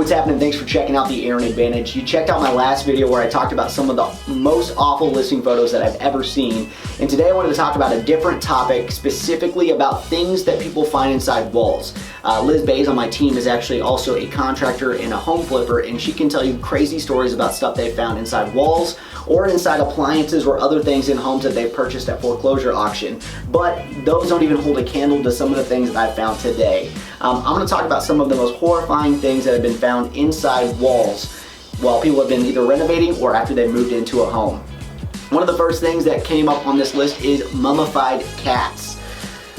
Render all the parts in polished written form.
what's happening? Thanks for checking out the Aaron Advantage. You checked out my last video where I talked about some of the most awful listing photos that I've ever seen. And today I wanted to talk about a different topic, specifically about things that people find inside walls. Liz Bays on my team is actually also a contractor and a home flipper, and she can tell you crazy stories about stuff they found inside walls or inside appliances or other things in homes that they've purchased at foreclosure auction. But those don't even hold a candle to some of the things that I found today. I'm going to talk about some of the most horrifying things that have been found inside walls while people have been either renovating or after they've moved into a home. One of the first things that came up on this list is mummified cats.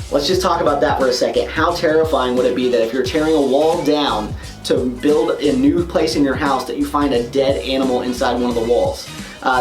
Let's just talk about that for a second. How terrifying would it be that if you're tearing a wall down to build a new place in your house that you find a dead animal inside one of the walls?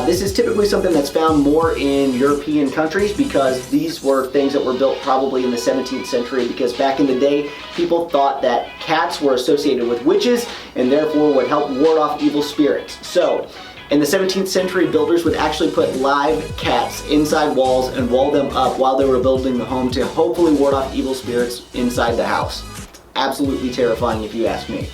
This is typically something that's found more in European countries because these were things that were built probably in the 17th century, because back in the day people thought that cats were associated with witches and therefore would help ward off evil spirits. So in the 17th century, builders would actually put live cats inside walls and wall them up while they were building the home to hopefully ward off evil spirits inside the house. Absolutely terrifying if you ask me.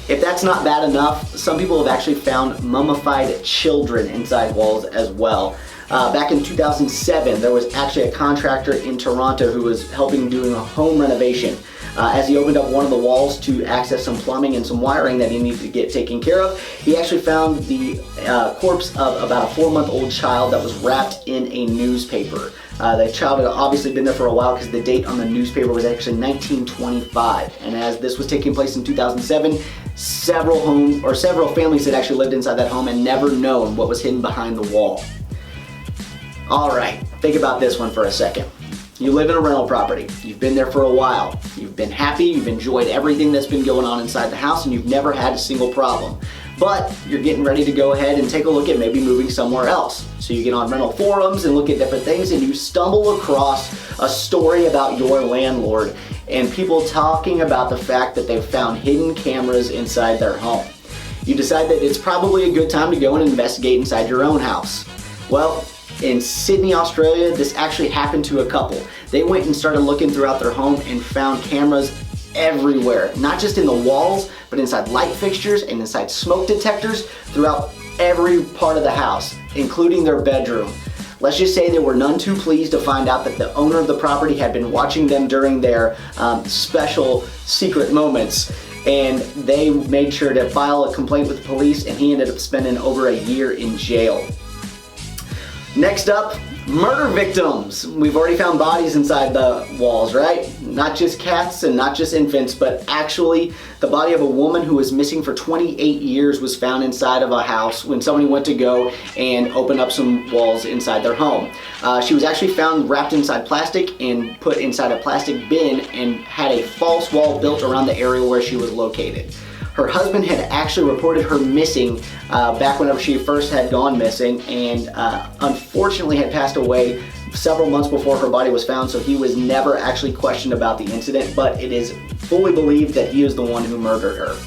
If that's not bad enough, some people have actually found mummified children inside walls as well. Back in 2007, there was actually a contractor in Toronto who was helping doing a home renovation. As he opened up one of the walls to access some plumbing and some wiring that he needed to get taken care of, he actually found the corpse of about a 4-month-old child that was wrapped in a newspaper. The child had obviously been there for a while because the date on the newspaper was actually 1925. And as this was taking place in 2007, several families had actually lived inside that home and never known what was hidden behind the wall. All right, think about this one for a second. You live in a rental property. You've been there for a while. You've been happy, you've enjoyed everything that's been going on inside the house, and you've never had a single problem. But you're getting ready to go ahead and take a look at maybe moving somewhere else. So you get on rental forums and look at different things, and you stumble across a story about your landlord and people talking about the fact that they've found hidden cameras inside their home. You decide that it's probably a good time to go and investigate inside your own house. Well, in Sydney, Australia, this actually happened to a couple. They went and started looking throughout their home and found cameras everywhere, not just in the walls, but inside light fixtures and inside smoke detectors throughout every part of the house, including their bedroom. Let's just say they were none too pleased to find out that the owner of the property had been watching them during their special secret moments, and they made sure to file a complaint with the police, and he ended up spending over a year in jail. Next up, murder victims. We've already found bodies inside the walls, right? Not just cats and not just infants, but actually the body of a woman who was missing for 28 years was found inside of a house when somebody went to go and open up some walls inside their home. She was actually found wrapped inside plastic and put inside a plastic bin and had a false wall built around the area where she was located. Her husband had actually reported her missing back whenever she first had gone missing, and unfortunately had passed away several months before her body was found, so he was never actually questioned about the incident, but it is fully believed that he is the one who murdered her.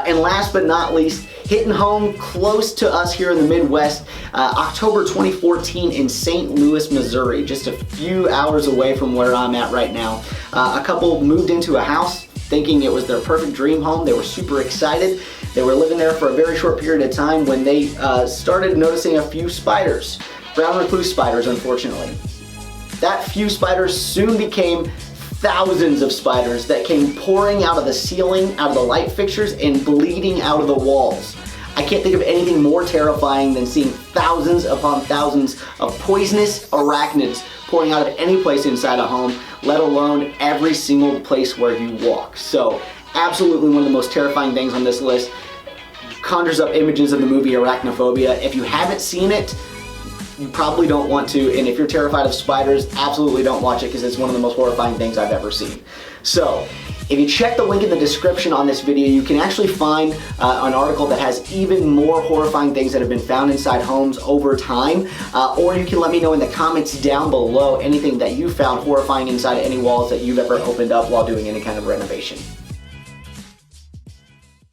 And last but not least, hitting home close to us here in the Midwest, October 2014 in St. Louis, Missouri, just a few hours away from where I'm at right now. A couple moved into a house thinking it was their perfect dream home. They were super excited. They were living there for a very short period of time when they started noticing a few spiders, brown recluse spiders, unfortunately. That few spiders soon became thousands of spiders that came pouring out of the ceiling, out of the light fixtures, and bleeding out of the walls. I can't think of anything more terrifying than seeing thousands upon thousands of poisonous arachnids pouring out of any place inside a home, let alone every single place where you walk. So absolutely one of the most terrifying things on this list. Conjures up images of the movie Arachnophobia. If you haven't seen it, you probably don't want to, and if you're terrified of spiders, absolutely don't watch it because it's one of the most horrifying things I've ever seen. So if you check the link in the description on this video, you can actually find an article that has even more horrifying things that have been found inside homes over time, or you can let me know in the comments down below anything that you found horrifying inside any walls that you've ever opened up while doing any kind of renovation.